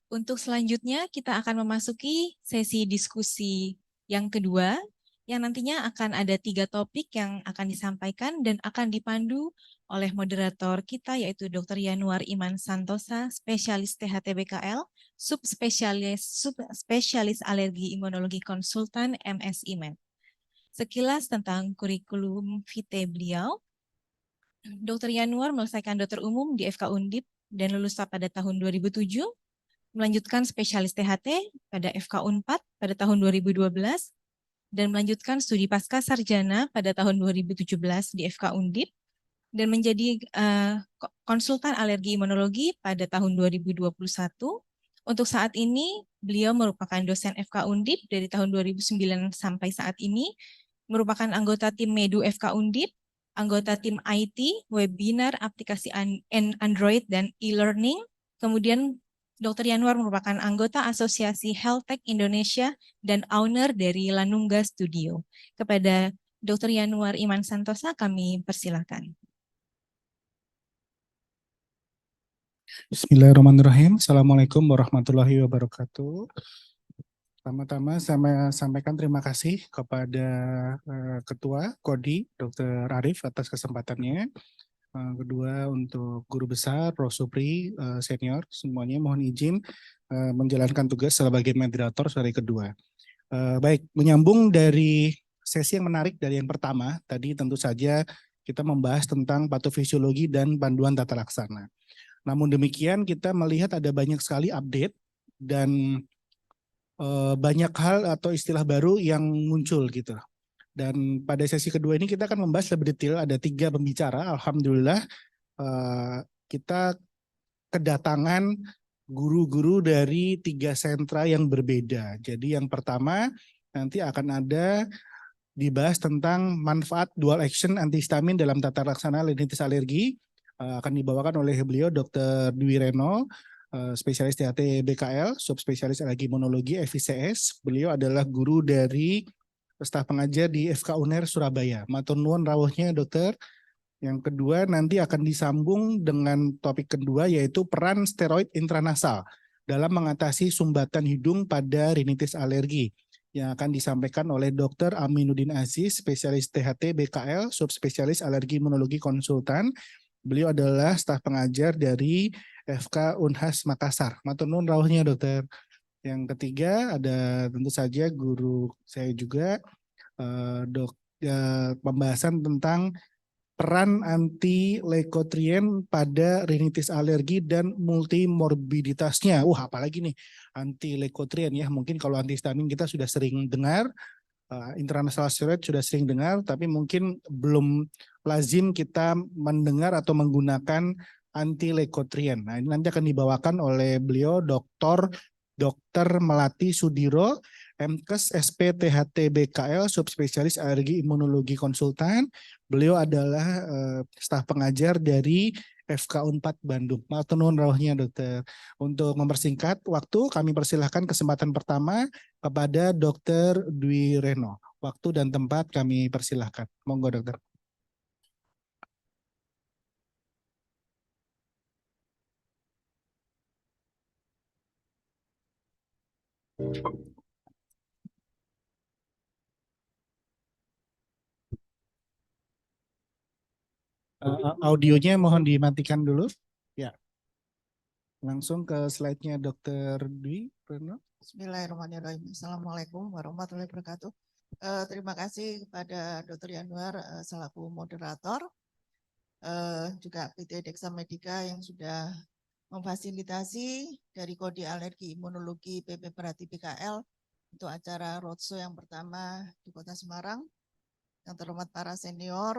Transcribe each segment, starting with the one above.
Untuk selanjutnya kita akan memasuki sesi diskusi yang kedua, yang nantinya akan ada 3 topik yang akan disampaikan dan akan dipandu oleh moderator kita yaitu Dr. Yanuar Iman Santosa, spesialis THT BKL, subspesialis alergi imunologi konsultan MSI Med. Sekilas tentang kurikulum vitae beliau. Dr. Yanuar menyelesaikan dokter umum di FK Undip dan lulus pada tahun 2007, melanjutkan spesialis THT pada FK Unpad pada tahun 2012, dan melanjutkan studi pasca sarjana pada tahun 2017 di FK Undip, dan menjadi konsultan alergi imunologi pada tahun 2021. Untuk saat ini, beliau merupakan dosen FK Undip dari tahun 2009 sampai saat ini, merupakan anggota tim Medu FK Undip, anggota tim IT, webinar, aplikasi Android, dan e-learning. Kemudian Dr. Yanuar merupakan anggota Asosiasi Health Tech Indonesia dan owner dari Lanungga Studio. Kepada Dr. Yanuar Iman Santosa kami persilakan. Bismillahirrahmanirrahim. Assalamualaikum warahmatullahi wabarakatuh. Pertama-tama saya sampaikan terima kasih kepada Ketua Kodi, Dr. Arif atas kesempatannya. Kedua untuk Guru Besar, Prof. Supri, Senior, semuanya mohon izin menjalankan tugas sebagai moderator sore kedua. Baik, menyambung dari sesi yang menarik dari yang pertama, tadi tentu saja kita membahas tentang patofisiologi dan panduan tata laksana. Namun demikian kita melihat ada banyak sekali update dan banyak hal atau istilah baru yang muncul gitu. Dan pada sesi kedua ini kita akan membahas lebih detail, ada 3 pembicara. Alhamdulillah kita kedatangan guru-guru dari 3 sentra yang berbeda. Jadi yang pertama nanti akan ada dibahas tentang manfaat dual action antihistamin dalam tata laksana rinitis alergi. Akan dibawakan oleh beliau Dr. Dwi Reno, spesialis THT BKL, subspesialis alergi imunologi FICS. Beliau adalah guru dari staf pengajar di FK UNER Surabaya. Matur nuwun rawuhnya dokter. Yang kedua nanti akan disambung dengan topik kedua yaitu peran steroid intranasal dalam mengatasi sumbatan hidung pada rinitis alergi yang akan disampaikan oleh Dr. Aminuddin Aziz, spesialis THT BKL, subspesialis alergi imunologi konsultan. Beliau adalah staf pengajar dari FK Unhas Makassar. Matur nuwun rawuhnya dokter. Yang ketiga ada tentu saja guru saya juga pembahasan tentang peran anti leukotrien pada rinitis alergi dan multimorbiditasnya. Apalagi nih anti leukotrien ya. Mungkin kalau antihistamin kita sudah sering dengar, intranasal steroid sudah sering dengar, tapi mungkin belum lazim kita mendengar atau menggunakan anti leukotrien. Nah, ini nanti akan dibawakan oleh beliau Dr. Melati Sudiro, MKes SPTHT BKL, subspesialis alergi imunologi konsultan. Beliau adalah staf pengajar dari FK Unpad Bandung. Matur nuwun rawuhnya dokter. Untuk mempersingkat waktu, kami persilahkan kesempatan pertama kepada Dr. Dwi Reno. Waktu dan tempat kami persilahkan. Monggo dokter. Audionya mohon dimatikan dulu. Ya. Langsung ke slide-nya Dr. Dwi Reno. Bismillahirrahmanirrahim. Assalamualaikum warahmatullahi wabarakatuh. Terima kasih kepada Dr. Yanuar selaku moderator, juga PT Dexa Medica yang sudah memfasilitasi dari Kode Alergi Imunologi PP Perhati BKL untuk acara roadshow yang pertama di Kota Semarang. Yang terhormat para senior,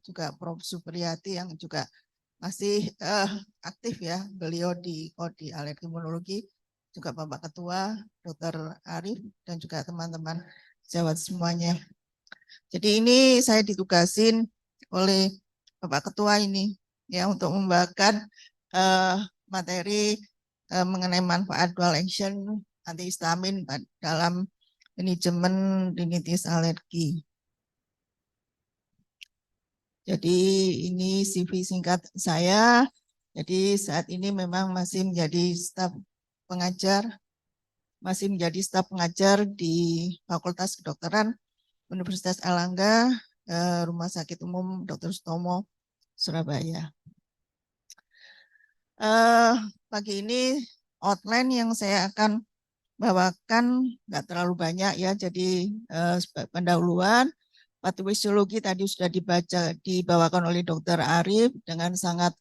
juga Prof. Supriyati yang juga masih aktif ya, beliau di Kode Alergi Imunologi, juga Bapak Ketua Dr. Arif dan juga teman-teman sejawat semuanya. Jadi ini saya ditugasin oleh Bapak Ketua ini ya untuk membawakan materi mengenai manfaat dual action antihistamin dalam manajemen rinitis alergi. Jadi ini CV singkat saya. Jadi saat ini memang masih menjadi staf pengajar, masih menjadi staf pengajar di Fakultas Kedokteran Universitas Airlangga, Rumah Sakit Umum Dr. Sutomo, Surabaya. Pagi ini outline yang saya akan bawakan nggak terlalu banyak ya, jadi pendahuluan patofisiologi tadi sudah dibawakan oleh Dr. Arif dengan sangat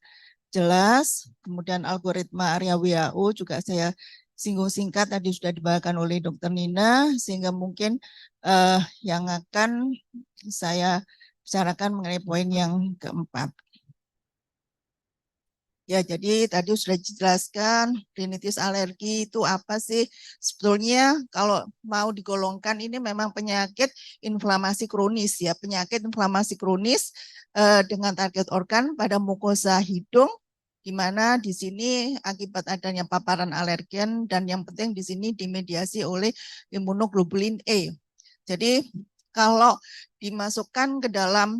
jelas. Kemudian algoritma area WHO juga saya singgung singkat tadi sudah dibawakan oleh Dr. Nina, sehingga mungkin yang akan saya bicarakan mengenai poin yang keempat. Ya, jadi tadi sudah dijelaskan rinitis alergi itu apa sih? Sebetulnya kalau mau digolongkan ini memang penyakit inflamasi kronis ya, penyakit inflamasi kronis dengan target organ pada mukosa hidung, di mana di sini akibat adanya paparan alergen dan yang penting di sini dimediasi oleh imunoglobulin E. Jadi kalau dimasukkan ke dalam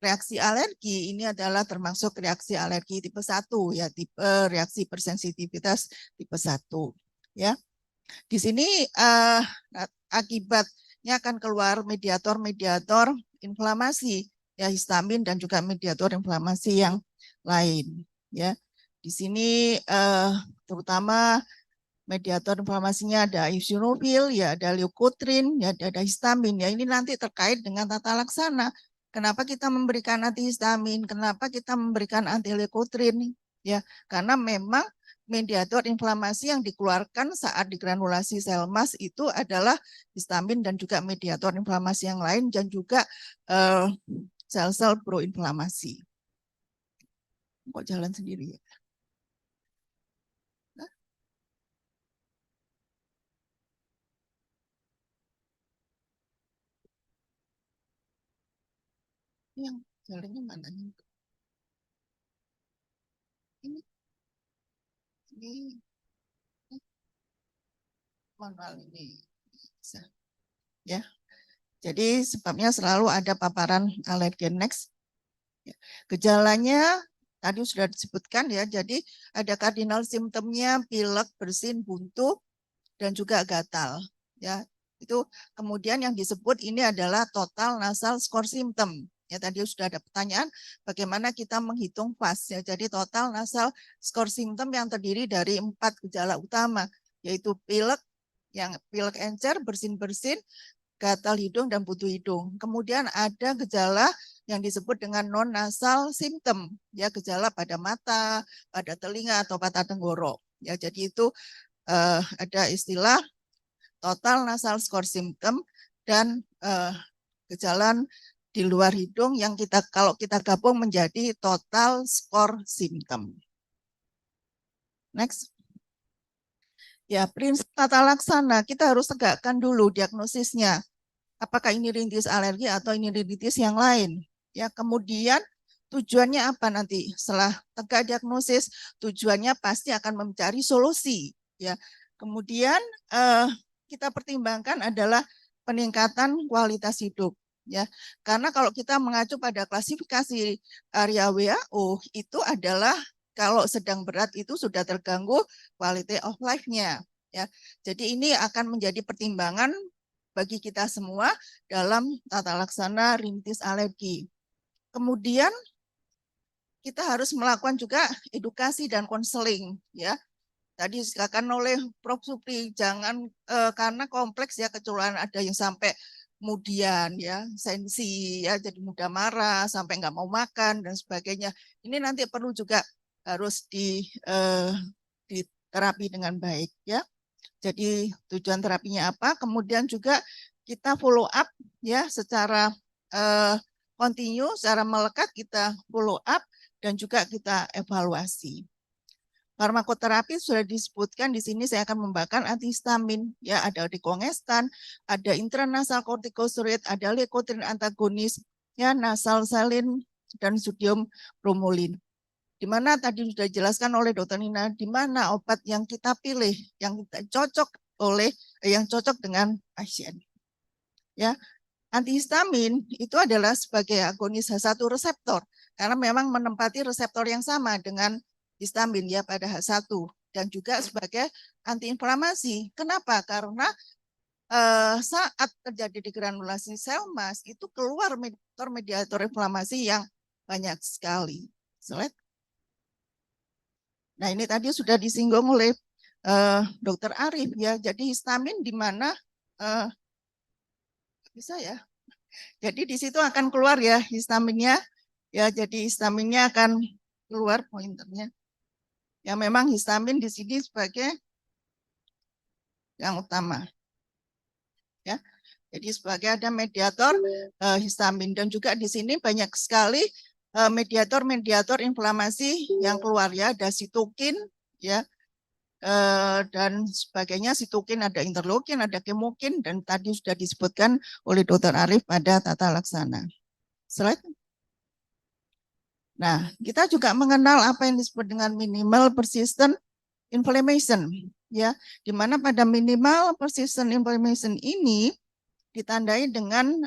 reaksi alergi ini adalah termasuk reaksi alergi tipe 1 ya, tipe reaksi bersensitivitas tipe 1 ya. Di sini akibatnya akan keluar mediator-mediator inflamasi ya, histamin dan juga mediator inflamasi yang lain ya. Di sini terutama mediator inflamasinya ada eosinofil ya, ada leukotrin ya, ada histamin ya. Ini nanti terkait dengan tata laksana. Kenapa kita memberikan antihistamin? Kenapa kita memberikan anti-leukotrin? Ya, karena memang mediator inflamasi yang dikeluarkan saat digranulasi sel mas itu adalah histamin dan juga mediator inflamasi yang lain dan juga sel-sel proinflamasi. Kok jalan sendiri ya? Yang jalannya mana? Ini manual ini bisa ya. Jadi sebabnya selalu ada paparan alergen. Next. Gejalanya tadi sudah disebutkan ya. Jadi ada kardinal simptomnya pilek, bersin, buntu dan juga gatal ya. Itu kemudian yang disebut ini adalah total nasal score symptom. Ya, tadi sudah ada pertanyaan bagaimana kita menghitung FAS ya. Jadi total nasal score symptom yang terdiri dari 4 gejala utama, yaitu pilek, yang pilek encer, bersin-bersin, gatal hidung dan buntu hidung. Kemudian ada gejala yang disebut dengan non-nasal symptom, ya, gejala pada mata, pada telinga atau pada tenggorok. Ya, jadi itu ada istilah total nasal score symptom dan gejala di luar hidung yang kalau kita gabung menjadi total score symptom. Next. Ya, prinsip tata laksana kita harus tegakkan dulu diagnosisnya. Apakah ini rinitis alergi atau ini rinitis yang lain? Ya, kemudian tujuannya apa nanti? Setelah tegak diagnosis, tujuannya pasti akan mencari solusi. Ya, kemudian kita pertimbangkan adalah peningkatan kualitas hidup. Ya, karena kalau kita mengacu pada klasifikasi area WHO itu adalah kalau sedang berat itu sudah terganggu quality of life-nya. Ya, jadi ini akan menjadi pertimbangan bagi kita semua dalam tata laksana rinitis alergi. Kemudian kita harus melakukan juga edukasi dan konseling ya. Tadi dikatakan oleh Prof. Supri, jangan karena kompleks ya, kecuali ada yang sampai kemudian ya sensi ya, jadi mudah marah sampai nggak mau makan dan sebagainya. Ini nanti perlu juga harus diterapi dengan baik ya. Jadi tujuan terapinya apa? Kemudian juga kita follow up ya secara kontinu, secara melekat kita follow up dan juga kita evaluasi. Farmakoterapi sudah disebutkan di sini, saya akan membawakan antihistamin ya, ada dikongestan, ada intranasal kortikosteroid, ada leukotrin antagonis ya, nasal salin dan sodium bromolin. Di mana tadi sudah dijelaskan oleh Dr. Nina, di mana obat yang kita pilih yang cocok dengan pasien. Ya, antihistamin itu adalah sebagai agonis H1 reseptor karena memang menempati reseptor yang sama dengan histamin ya pada H1. dan juga sebagai antiinflamasi. Kenapa? Karena saat terjadi degranulasi sel mas itu keluar mediator inflamasi yang banyak sekali. Slide. Nah ini tadi sudah disinggung oleh Dr. Arif ya. Jadi histamin di mana bisa ya. Jadi di situ akan keluar ya histaminnya. Ya jadi histaminnya akan keluar pointernya. Ya memang histamin di sini sebagai yang utama. Ya. Jadi sebagai ada mediator histamin dan juga di sini banyak sekali mediator inflamasi yang keluar ya, ada sitokin ya dan sebagainya. Sitokin ada interleukin, ada kemokin dan tadi sudah disebutkan oleh Dr. Arif pada tata laksana. Slide. Nah, kita juga mengenal apa yang disebut dengan minimal persistent inflammation ya, di mana pada minimal persistent inflammation ini ditandai dengan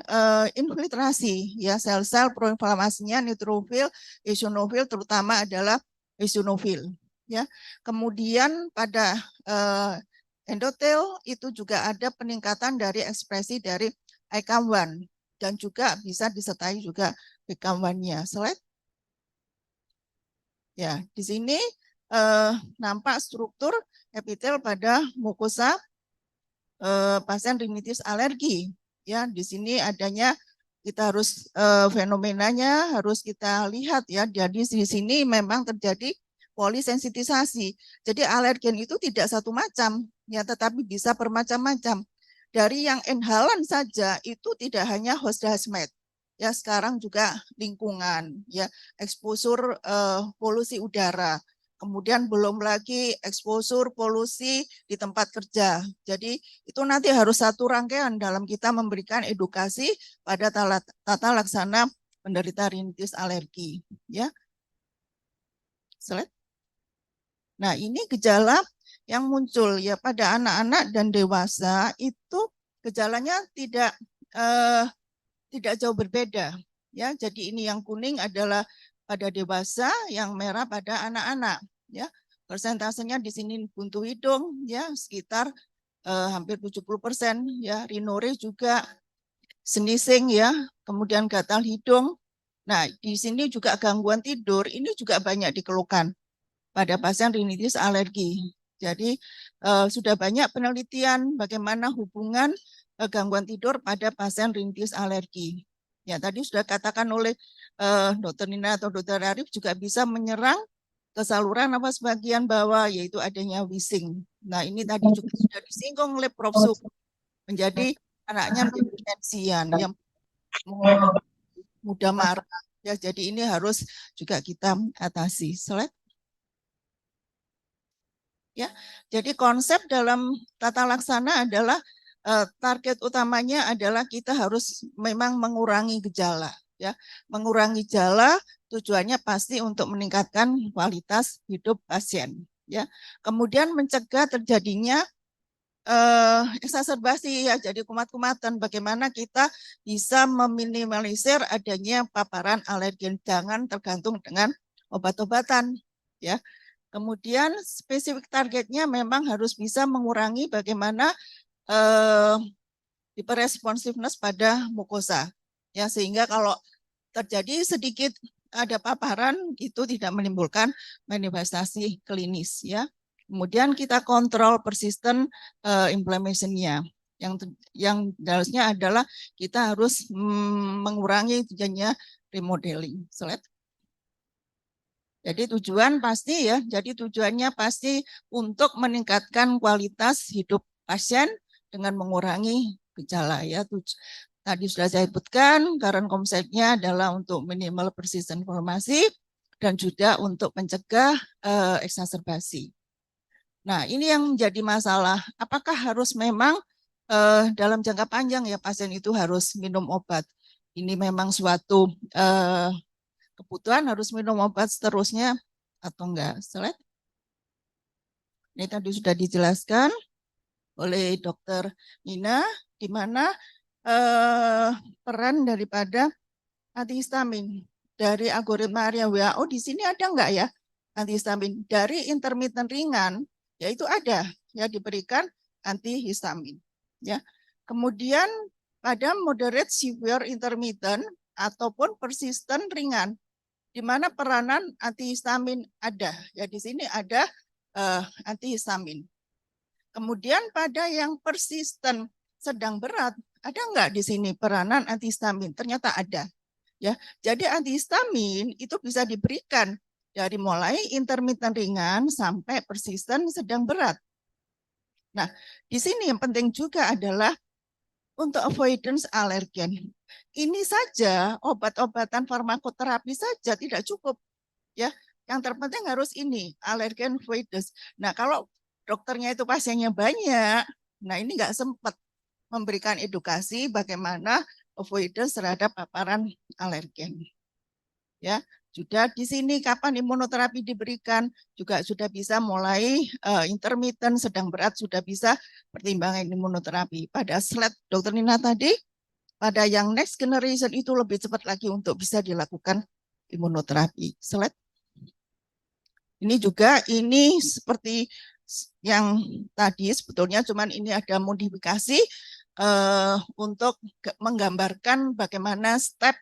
infiltrasi ya, sel-sel proinflamasinya neutrofil, eosinofil, terutama adalah eosinofil ya. Kemudian pada endotel itu juga ada peningkatan dari ekspresi dari ICAM1 dan juga bisa disertai juga BCAM1-nya. Slide. Ya, di sini nampak struktur epitel pada mukosa pasien rinitis alergi. Ya, di sini adanya kita harus fenomenanya harus kita lihat ya. Jadi di sini memang terjadi polisensitisasi. Jadi alergen itu tidak satu macam ya, tetapi bisa bermacam-macam. Dari yang inhalan saja itu tidak hanya host hazmat. Ya, sekarang juga lingkungan ya, eksposur polusi udara. Kemudian belum lagi eksposur polusi di tempat kerja. Jadi itu nanti harus satu rangkaian dalam kita memberikan edukasi pada tata laksana penderita rinitis alergi. Ya. Slide. Nah ini gejala yang muncul ya pada anak-anak dan dewasa itu gejalanya tidak jauh berbeda. Ya, jadi ini yang kuning adalah pada dewasa, yang merah pada anak-anak. Ya, persentasenya di sini buntu hidung, ya sekitar hampir 70%. Ya, rinore juga sneezing, ya, kemudian gatal hidung. Nah, di sini juga gangguan tidur, ini juga banyak dikeluhkan pada pasien rinitis alergi. Jadi sudah banyak penelitian bagaimana hubungan gangguan tidur pada pasien rinitis alergi. Ya, tadi sudah katakan oleh Dr. Nina atau Dr. Arif juga bisa menyerang ke saluran nafas bagian bawah, yaitu adanya wheezing. Nah, ini tadi juga sudah disinggung oleh Prof. Suk, menjadi anaknya menjadi tensian, yang mudah marah. Ya, jadi ini harus juga kita atasi. Slide. Ya, jadi konsep dalam tata laksana adalah target utamanya adalah kita harus memang mengurangi gejala, ya, mengurangi gejala tujuannya pasti untuk meningkatkan kualitas hidup pasien, ya. Kemudian mencegah terjadinya eksaserbasi, ya, jadi kumat-kumatan. Bagaimana kita bisa meminimalisir adanya paparan alergen, jangan tergantung dengan obat-obatan, ya. Kemudian spesifik targetnya memang harus bisa mengurangi bagaimana hyperresponsiveness pada mukosa, ya, sehingga kalau terjadi sedikit ada paparan itu tidak menimbulkan manifestasi klinis, ya. Kemudian kita kontrol persisten inflammation-nya. Yang harusnya adalah kita harus mengurangi terjadinya remodeling. Slide. Jadi tujuan pasti ya, jadi tujuannya pasti untuk meningkatkan kualitas hidup pasien dengan mengurangi gejala, ya. Tadi sudah saya sebutkan, current konsepnya adalah untuk minimal persistent inflammasi dan juga untuk mencegah eksaserbasi. Nah, ini yang menjadi masalah. Apakah harus memang dalam jangka panjang ya pasien itu harus minum obat? Ini memang suatu kebutuhan harus minum obat seterusnya atau enggak? Slide. Ini tadi sudah dijelaskan oleh Dr. Nina, di mana peran daripada antihistamin dari algoritma area WHO di sini ada enggak ya antihistamin dari intermittent ringan ya itu ada ya diberikan antihistamin ya. Kemudian pada moderate, severe, intermittent ataupun persistent ringan, di mana peranan antihistamin ada. Ya di sini ada antihistamin. Kemudian pada yang persisten sedang berat, ada nggak di sini peranan antihistamin? Ternyata ada. Ya, jadi antihistamin itu bisa diberikan dari mulai intermittent ringan sampai persisten sedang berat. Nah, di sini yang penting juga adalah untuk avoidance alergen. Ini saja obat-obatan farmakoterapi saja tidak cukup, ya. Yang terpenting harus ini alergen avoidance. Nah, kalau dokternya itu pasiennya banyak, nah ini nggak sempat memberikan edukasi bagaimana avoidance terhadap paparan alergen. Ya, sudah di sini kapan imunoterapi diberikan juga sudah bisa mulai intermittent, sedang berat sudah bisa pertimbangan imunoterapi. Pada slide Dr. Nina tadi, pada yang next generation itu lebih cepat lagi untuk bisa dilakukan imunoterapi. Slide. Ini juga ini seperti yang tadi sebetulnya cuman ini ada modifikasi untuk menggambarkan bagaimana step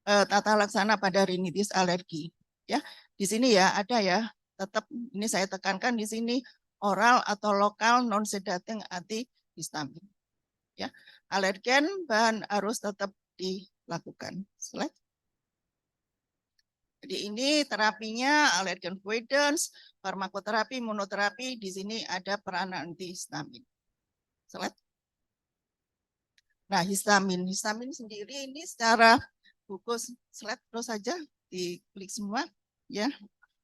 tata laksana pada rinitis alergi. Ya, di sini ya ada ya. Tetap ini saya tekankan di sini oral atau lokal non sedating antihistamin. Ya, alergen bahan harus tetap dilakukan. Slide. Jadi ini terapinya alergen avoidance, farmakoterapi, imunoterapi. Di sini ada peranan antihistamin. Slide. Nah, histamin sendiri ini secara buku slide terus saja diklik semua ya.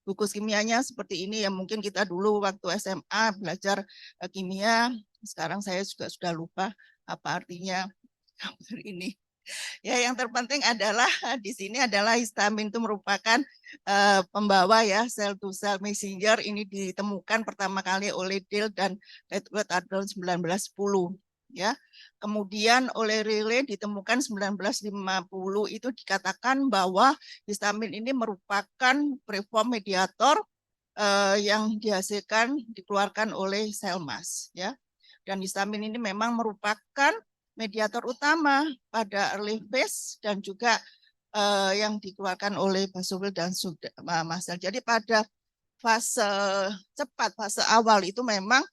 Buku kimianya seperti ini yang mungkin kita dulu waktu SMA belajar kimia, sekarang saya juga sudah lupa apa artinya ini. Ya, yang terpenting adalah di sini adalah histamin itu merupakan pembawa ya sel to cell messenger. Ini ditemukan pertama kali oleh Dill dan Redwood tahun 1910 ya. Kemudian oleh Riley ditemukan 1950, itu dikatakan bahwa histamin ini merupakan preform mediator yang dihasilkan dikeluarkan oleh sel mas ya. Dan histamin ini memang merupakan mediator utama pada early phase dan juga yang dikeluarkan oleh basophil dan mast sel. Jadi pada fase cepat, fase awal itu memang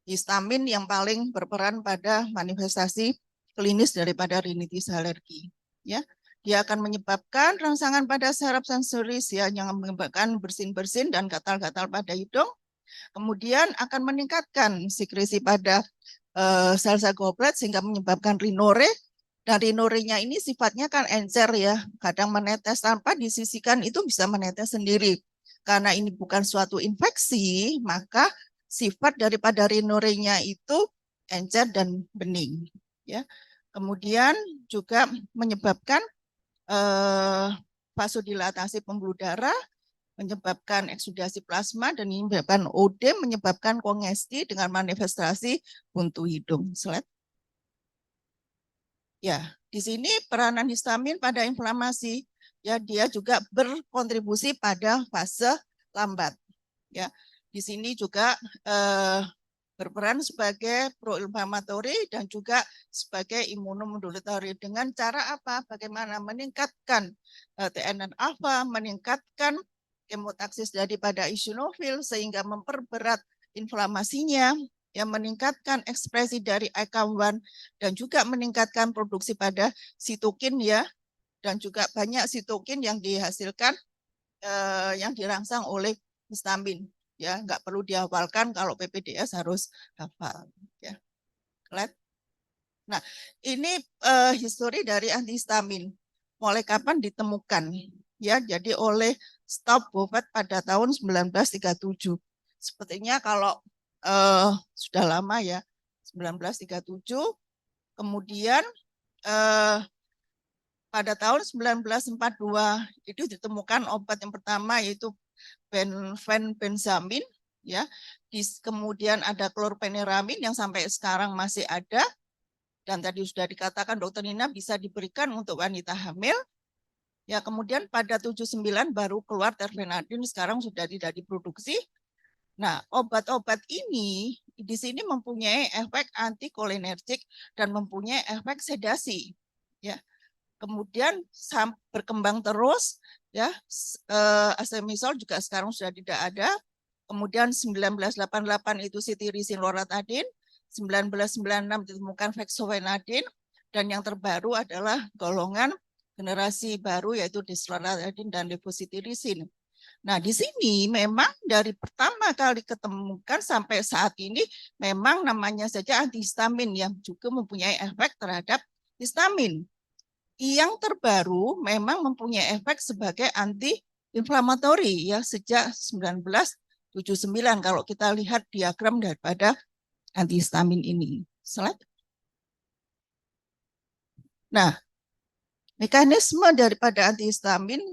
histamin yang paling berperan pada manifestasi klinis daripada rinitis alergi. Ya, dia akan menyebabkan rangsangan pada saraf sensoris ya, yang menyebabkan bersin-bersin dan gatal-gatal pada hidung. Kemudian akan meningkatkan sekresi pada sel-sel goblet sehingga menyebabkan rinore. Dan rinorenya ini sifatnya kan encer ya, kadang menetes tanpa disisikan itu bisa menetes sendiri. Karena ini bukan suatu infeksi, maka sifat daripada rinorenya itu encer dan bening. Ya. Kemudian juga menyebabkan vasodilatasi pembuluh darah, menyebabkan eksudasi plasma, dan ini menyebabkan OD, menyebabkan kongesti dengan manifestasi buntu hidung. Slide. Ya, di sini peranan histamin pada inflamasi, ya dia juga berkontribusi pada fase lambat. Ya, di sini juga berperan sebagai pro-inflammatory dan juga sebagai imunomodulatory. Dengan cara apa? Bagaimana meningkatkan TNF alpha, meningkatkan kemotaksis daripada eosinofil sehingga memperberat inflamasinya, yang meningkatkan ekspresi dari ICAM1 dan juga meningkatkan produksi pada sitokin ya, dan juga banyak sitokin yang dihasilkan yang dirangsang oleh histamin ya, nggak perlu dihafalkan, kalau PPDS harus hafal ya. Nah, ini histori dari antihistamin mulai kapan ditemukan ya, jadi oleh Staub-Bovat pada tahun 1937. Sepertinya kalau sudah lama ya, 1937. Kemudian pada tahun 1942 itu ditemukan obat yang pertama yaitu benzamin ya. Kemudian ada klorpeniramin yang sampai sekarang masih ada, dan tadi sudah dikatakan Dr. Nina bisa diberikan untuk wanita hamil. Ya, kemudian pada 79 baru keluar terfenadin, sekarang sudah tidak diproduksi. Nah, obat-obat ini di sini mempunyai efek antikolinergik dan mempunyai efek sedasi. Ya, kemudian berkembang terus. Ya, Asemisol juga sekarang sudah tidak ada. Kemudian 1988 itu cetirizine loratadine, 1996 ditemukan fexofenadine, dan yang terbaru adalah golongan generasi baru yaitu desloratadine dan levocetirizine. Nah, di sini memang dari pertama kali ketemukan sampai saat ini memang namanya saja antihistamin yang juga mempunyai efek terhadap histamin. Yang terbaru memang mempunyai efek sebagai anti-inflamatori ya sejak 1979 kalau kita lihat diagram daripada antihistamin ini. Slide. Nah, mekanisme daripada antihistamin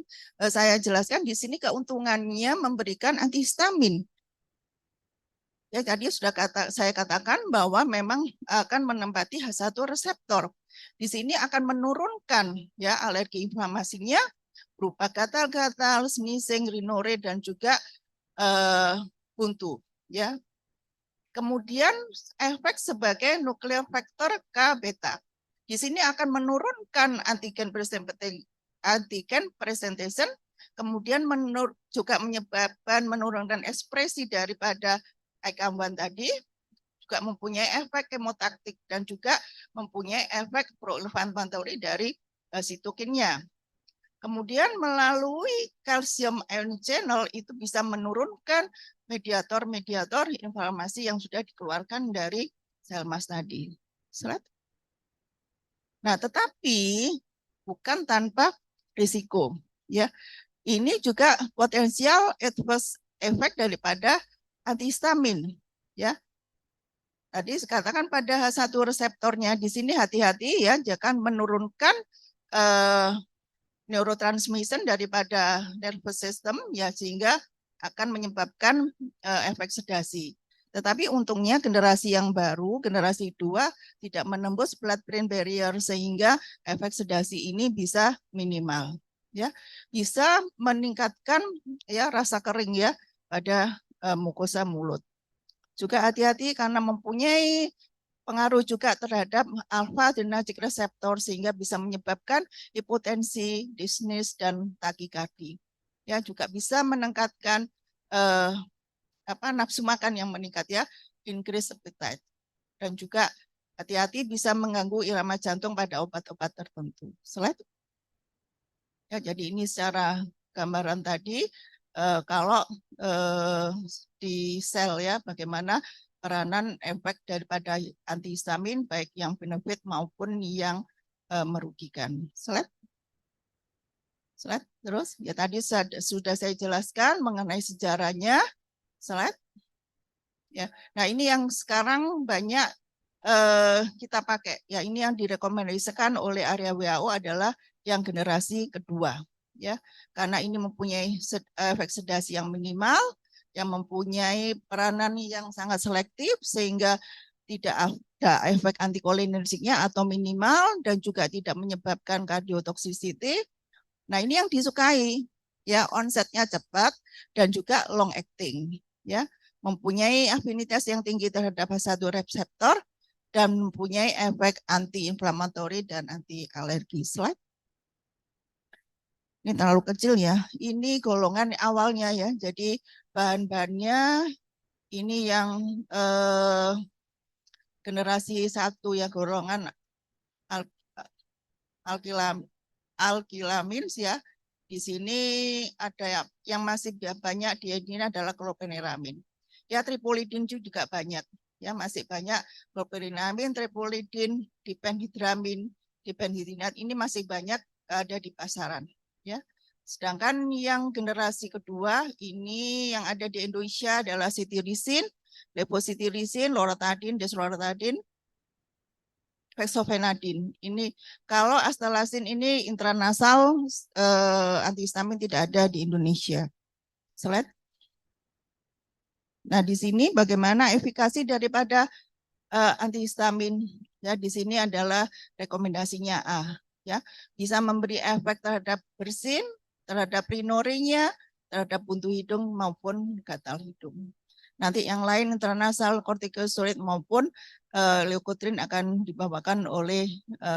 saya jelaskan di sini keuntungannya memberikan antihistamin. Ya, tadi sudah saya katakan bahwa memang akan menempati H1 reseptor. Di sini akan menurunkan ya alergi inflamasinya berupa gatal-gatal, sneezing, rhinore dan juga buntu. Ya. Kemudian efek sebagai nuklear faktor K beta. Di sini akan menurunkan antigen presentation, kemudian juga menyebabkan menurunkan ekspresi daripada ICAM1 tadi, juga mempunyai efek kemotaktik dan juga mempunyai efek pro-inflammatory dari sitokinnya. Kemudian melalui calcium ion channel itu bisa menurunkan mediator-mediator inflamasi yang sudah dikeluarkan dari sel mas tadi. Slide. Nah, tetapi bukan tanpa risiko. Ya, ini juga potensial adverse effect daripada antihistamin. Ya, tadi dikatakan pada H1 reseptornya di sini hati-hati ya, jangan menurunkan neurotransmission daripada nervous system ya sehingga akan menyebabkan efek sedasi. Tetapi untungnya generasi yang baru, generasi 2 tidak menembus blood-brain barrier sehingga efek sedasi ini bisa minimal. Ya, bisa meningkatkan ya rasa kering ya pada mukosa mulut. Juga hati-hati karena mempunyai pengaruh juga terhadap alpha-adrenergic receptor sehingga bisa menyebabkan hipotensi, dizziness dan takikardi. Ya, juga bisa meningkatkan nafsu makan yang meningkat ya, increase appetite. Dan juga hati-hati bisa mengganggu irama jantung pada obat-obat tertentu. Slide. Ya, jadi ini secara gambaran tadi kalau di sel ya bagaimana peranan efek daripada antihistamin baik yang benefit maupun yang merugikan. Slide. Slide terus. Ya tadi sudah saya jelaskan mengenai sejarahnya. Slide. Ya. Nah, ini yang sekarang banyak kita pakai. Ya, ini yang direkomendasikan oleh area WHO adalah yang generasi kedua. Ya, karena ini mempunyai efek sedasi yang minimal, yang mempunyai peranan yang sangat selektif sehingga tidak ada efek antikolinergiknya atau minimal dan juga tidak menyebabkan cardiotoxicity. Nah, ini yang disukai. Ya, onsetnya cepat dan juga long acting. Ya, mempunyai afinitas yang tinggi terhadap H1 reseptor dan mempunyai efek anti-inflamatori dan anti-alergi. Slide. Ini terlalu kecil ya. Ini golongan awalnya ya. Jadi bahan-bahannya ini yang generasi 1 ya golongan alkilamin ya. Di sini ada yang masih banyak di ini adalah clopheneramin. Ya, tripolidin juga banyak. Ya, masih banyak clopheneramin, tripolidin, diphenhidramin, diphenhidrinat ini masih banyak ada di pasaran. Ya, sedangkan yang generasi kedua ini yang ada di Indonesia adalah cetirizine, levocetirizine, loratadine, desloratadine, fexofenadine. Ini kalau astalasin ini intranasal antihistamin tidak ada di Indonesia. Slide. Nah, di sini bagaimana efikasi daripada antihistamin? Ya, di sini adalah rekomendasinya A. Ya, bisa memberi efek terhadap bersin, terhadap rhinorinya, terhadap buntu hidung maupun gatal hidung. Nanti yang lain intranasal, corticosteroid maupun leukotrin akan dibawakan oleh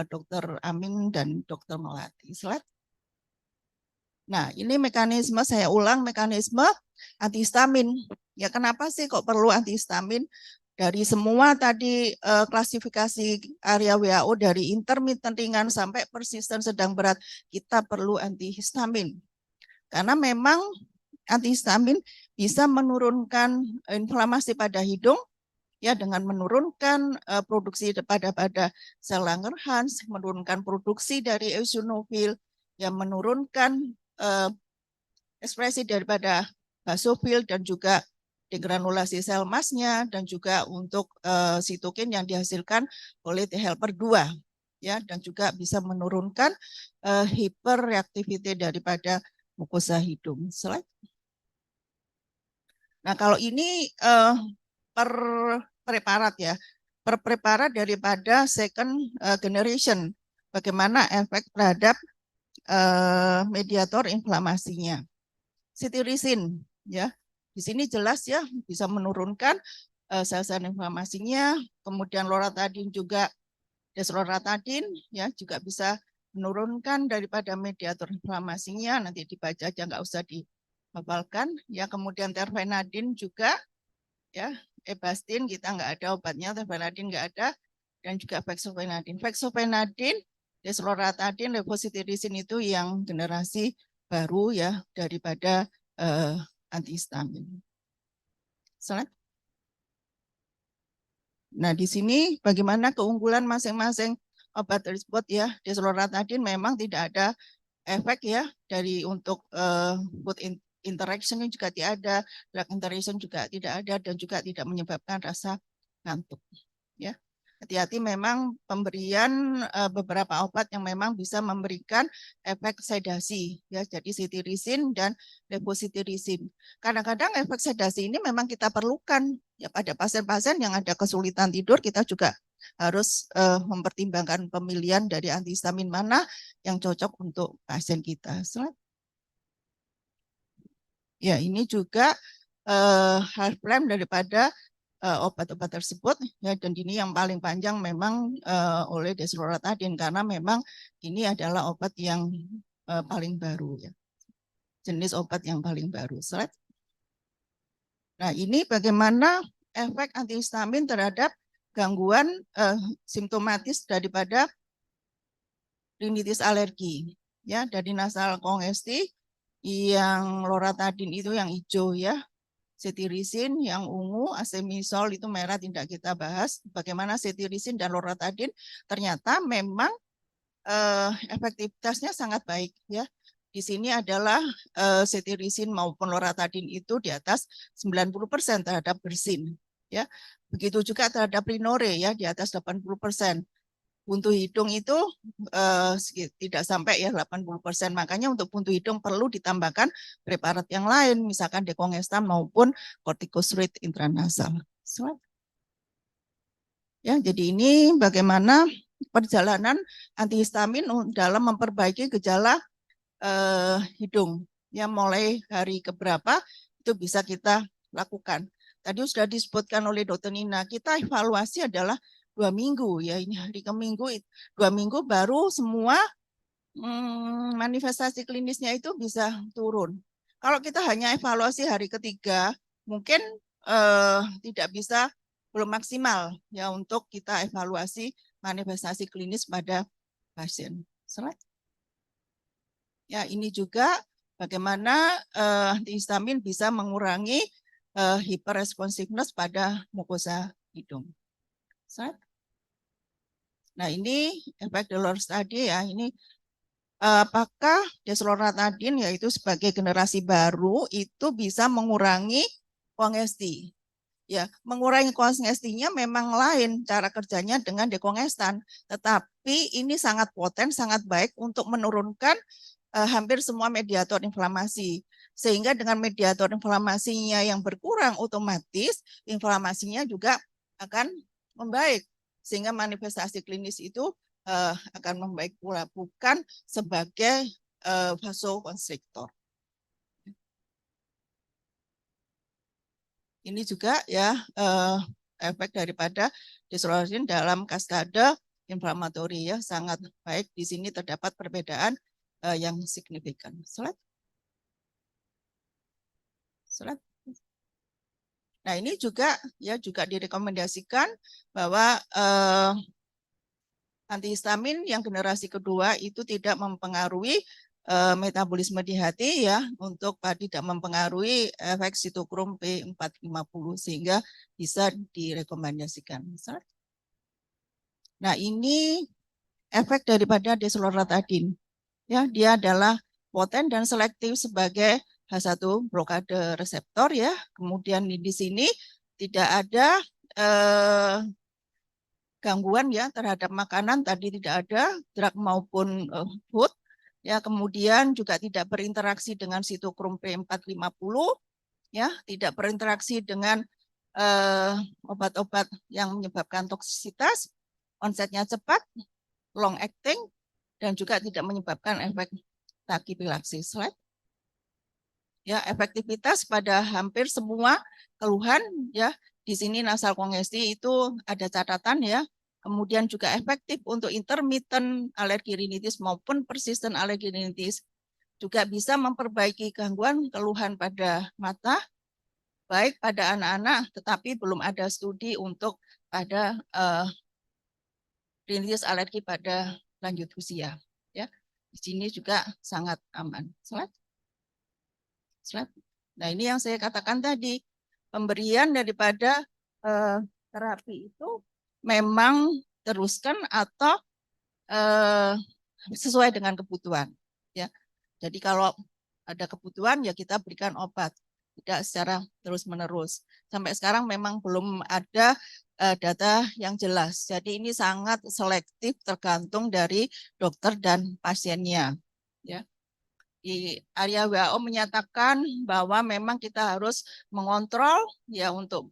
Dr. Amin dan Dr. Melati. Slide. Nah, ini mekanisme, saya ulang mekanisme antihistamin. Ya, kenapa sih kok perlu antihistamin? Dari semua tadi klasifikasi area WHO dari intermittent ringan sampai persisten sedang berat, kita perlu antihistamin. Karena memang antihistamin bisa menurunkan inflamasi pada hidung, ya, dengan menurunkan produksi pada sel Langerhans, menurunkan produksi dari eosinofil, yang menurunkan ekspresi daripada basofil dan juga degranulasi sel masnya dan juga untuk sitokin yang dihasilkan oleh T helper 2, ya, dan juga bisa menurunkan hiperreaktiviti daripada mukosa hidung. Slide. Nah, kalau ini per preparat ya, per preparat daripada second generation, bagaimana efek terhadap mediator inflamasinya. Cetirizine, ya, di sini jelas ya bisa menurunkan sel-sel inflamasinya, kemudian loratadin juga, desloratadin ya juga bisa menurunkan daripada mediator inflamasinya, nanti dibaca aja nggak usah dihafalkan ya. Kemudian terfenadin juga ya, Ebastin kita nggak ada obatnya, terfenadin nggak ada, dan juga fexofenadin. Fexofenadin, desloratadin, levocetirizine itu yang generasi baru ya daripada antihistamin. Slide. Nah, di sini bagaimana keunggulan masing-masing obat tersebut ya. Desloratadin memang tidak ada efek ya dari untuk food interaction juga tidak ada, drug interaction juga tidak ada, dan juga tidak menyebabkan rasa ngantuk. Ya, hati-hati memang pemberian beberapa obat yang memang bisa memberikan efek sedasi ya, jadi cetirizine dan levocetirizine. Kadang-kadang efek sedasi ini memang kita perlukan ya pada pasien-pasien yang ada kesulitan tidur. Kita juga harus mempertimbangkan pemilihan dari antihistamin mana yang cocok untuk pasien kita. Ya, ini juga half life daripada obat-obat tersebut ya, dan ini yang paling panjang memang oleh desloratadin karena memang ini adalah obat yang paling baru ya, jenis obat yang paling baru. Slide. Nah, ini bagaimana efek antihistamin terhadap gangguan simptomatis daripada rinitis alergi ya, dari nasal kongesti yang loratadin itu yang hijau ya, cetirizine yang ungu, asemisol itu merah tidak kita bahas. Bagaimana cetirizine dan loratadin ternyata memang efektivitasnya sangat baik ya. Di sini adalah cetirizine maupun loratadin itu di atas 90% terhadap bersin ya. Begitu juga terhadap rinore ya di atas 80%. Buntu hidung itu tidak sampai ya 80%. Makanya untuk buntu hidung perlu ditambahkan preparat yang lain, misalkan dekongestan maupun corticosteroid intranasal. Ya, jadi ini bagaimana perjalanan antihistamin dalam memperbaiki gejala hidung. Ya, mulai hari keberapa itu bisa kita lakukan. Tadi sudah disebutkan oleh Dr. Nina, kita evaluasi adalah 2 minggu ya, ini hari ke minggu 2 minggu baru semua manifestasi klinisnya itu bisa turun. Kalau kita hanya evaluasi hari ketiga, mungkin tidak bisa, belum maksimal ya untuk kita evaluasi manifestasi klinis pada pasien. Slide. Ya, ini juga bagaimana antihistamin bisa mengurangi hiperresponsiveness pada mukosa hidung. Slide. Nah, ini efek Delors tadi ya, ini apakah desloratadin yaitu sebagai generasi baru itu bisa mengurangi kongesti? Ya, mengurangi kongestinya memang lain cara kerjanya dengan dekongestan, tetapi ini sangat poten, sangat baik untuk menurunkan hampir semua mediator inflamasi. Sehingga dengan mediator inflamasinya yang berkurang, otomatis inflamasinya juga akan membaik. Sehingga manifestasi klinis itu akan membaik pula, bukan sebagai vasokonstriktor. Ini juga ya efek daripada desloratadin dalam kaskade inflamatori ya, sangat baik. Di sini terdapat perbedaan yang signifikan. Slide. Nah, ini juga direkomendasikan bahwa antihistamin yang generasi kedua itu tidak mempengaruhi metabolisme di hati ya, untuk tidak mempengaruhi efek sitokrom P450 sehingga bisa direkomendasikan. Nah, ini efek daripada desloratadin. Ya, dia adalah poten dan selektif sebagai H1 blokade reseptor ya. Kemudian di sini tidak ada gangguan ya terhadap makanan, tadi tidak ada drug maupun food. Ya, kemudian juga tidak berinteraksi dengan sitokrom P450 ya, tidak berinteraksi dengan obat-obat yang menyebabkan toksisitas, onsetnya cepat, long acting, dan juga tidak menyebabkan efek tachiphylaxis. Slide. Ya, efektivitas pada hampir semua keluhan ya. Di sini nasal kongesti itu ada catatan ya. Kemudian juga efektif untuk intermittent alergi rinitis maupun persistent alergi rinitis. Juga bisa memperbaiki gangguan keluhan pada mata, baik pada anak-anak, tetapi belum ada studi untuk pada rinitis alergi pada lanjut usia. Ya, di sini juga sangat aman. Slide. Nah, ini yang saya katakan tadi, pemberian daripada terapi itu memang teruskan atau sesuai dengan kebutuhan. Ya, jadi kalau ada kebutuhan ya kita berikan obat, tidak secara terus-menerus. Sampai sekarang memang belum ada data yang jelas. Jadi ini sangat selektif tergantung dari dokter dan pasiennya. Ya. Di area WHO menyatakan bahwa memang kita harus mengontrol ya untuk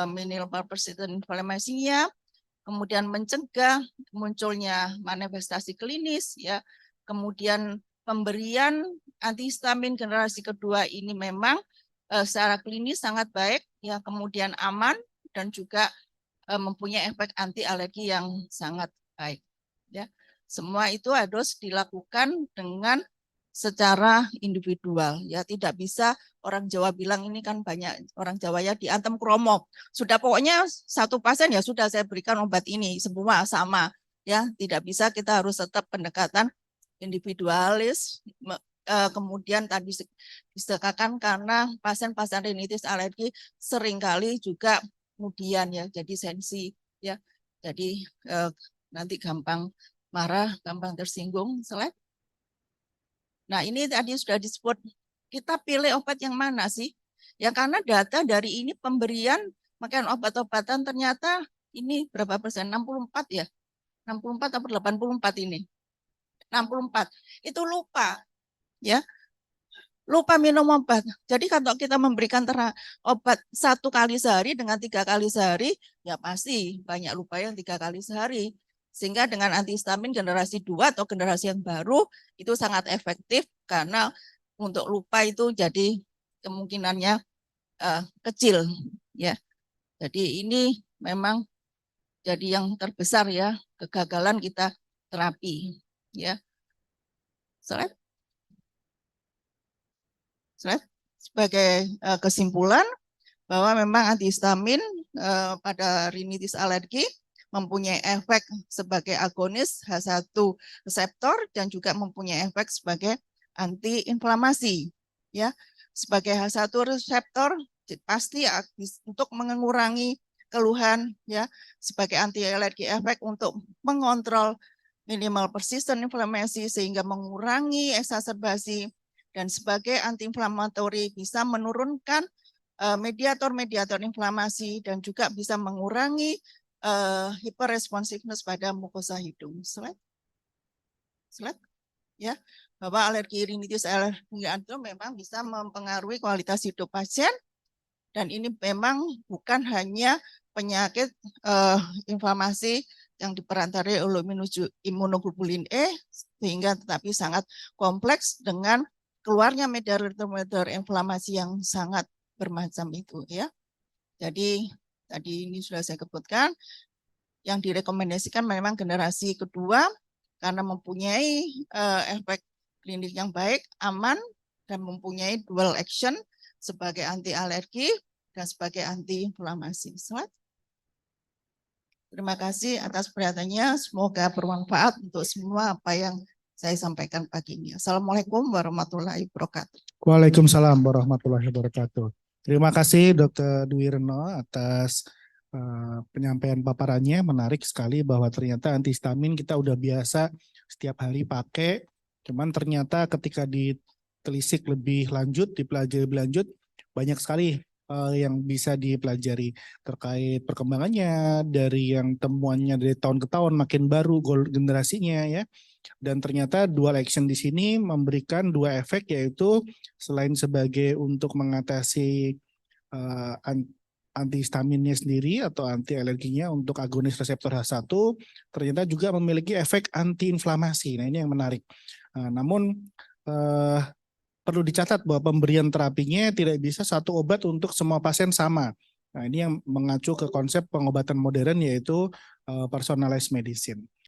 minimal persistent inflammasinya, kemudian mencegah munculnya manifestasi klinis ya, kemudian pemberian antihistamin generasi kedua ini memang secara klinis sangat baik ya, kemudian aman dan juga mempunyai efek anti alergi yang sangat baik ya. Semua itu harus dilakukan dengan secara individual ya, tidak bisa orang Jawa bilang, ini kan banyak orang Jawa ya, diantem kromo, sudah pokoknya satu pasien ya sudah saya berikan obat ini semua sama ya, tidak bisa, kita harus tetap pendekatan individualis. Kemudian tadi disekakan karena pasien-pasien rinitis alergi seringkali juga kemudian ya jadi sensi ya, jadi nanti gampang marah, gampang tersinggung. Slide. Nah, ini tadi sudah disebut, kita pilih obat yang mana sih? Ya karena data dari ini pemberian makan obat-obatan ternyata ini berapa persen? 64 ya? 64 atau 84 ini? 64. Itu lupa. Ya. Lupa minum obat. Jadi kalau kita memberikan obat 1 kali sehari dengan 3 kali sehari, ya pasti banyak lupa yang 3 kali sehari. Sehingga dengan antihistamin generasi 2 atau generasi yang baru itu sangat efektif karena untuk lupa itu jadi kemungkinannya kecil ya. Jadi ini memang jadi yang terbesar ya kegagalan kita terapi ya. Slide. Sebagai kesimpulan bahwa memang antihistamin pada rinitis alergi mempunyai efek sebagai agonis H1 reseptor dan juga mempunyai efek sebagai antiinflamasi ya. Sebagai H1 reseptor pasti untuk mengurangi keluhan ya, sebagai anti alergi efek untuk mengontrol minimal persistent inflammasi sehingga mengurangi exacerbasi, dan sebagai antiinflamatori bisa menurunkan mediator-mediator inflamasi dan juga bisa mengurangi hyperresponsiveness pada mukosa hidung. Slide. Ya, bahwa alergi rinitis alergi itu memang bisa mempengaruhi kualitas hidup pasien, dan ini memang bukan hanya penyakit inflamasi yang diperantarai oleh imunoglobulin E, sehingga tetapi sangat kompleks dengan keluarnya mediator inflamasi yang sangat bermacam itu ya. Jadi tadi ini sudah saya sebutkan, yang direkomendasikan memang generasi kedua karena mempunyai efek klinik yang baik, aman, dan mempunyai dual action sebagai anti alergi dan sebagai anti inflamasi. Terima kasih atas perhatiannya. Semoga bermanfaat untuk semua apa yang saya sampaikan pagi ini. Assalamualaikum warahmatullahi wabarakatuh. Waalaikumsalam warahmatullahi wabarakatuh. Terima kasih Dr. Dwi Reno atas penyampaian paparannya. Menarik sekali bahwa ternyata antihistamin kita udah biasa setiap hari pakai. Cuman ternyata ketika ditelisik lebih lanjut, dipelajari lebih lanjut, banyak sekali yang bisa dipelajari terkait perkembangannya dari yang temuannya dari tahun ke tahun makin baru generasinya ya. Dan ternyata dual action di sini memberikan dua efek, yaitu selain sebagai untuk mengatasi antihistaminnya sendiri atau anti alerginya untuk agonis reseptor H1, ternyata juga memiliki efek anti-inflamasi. Nah, ini yang menarik. Namun perlu dicatat bahwa pemberian terapinya tidak bisa satu obat untuk semua pasien sama. Nah, ini yang mengacu ke konsep pengobatan modern, yaitu personalized medicine.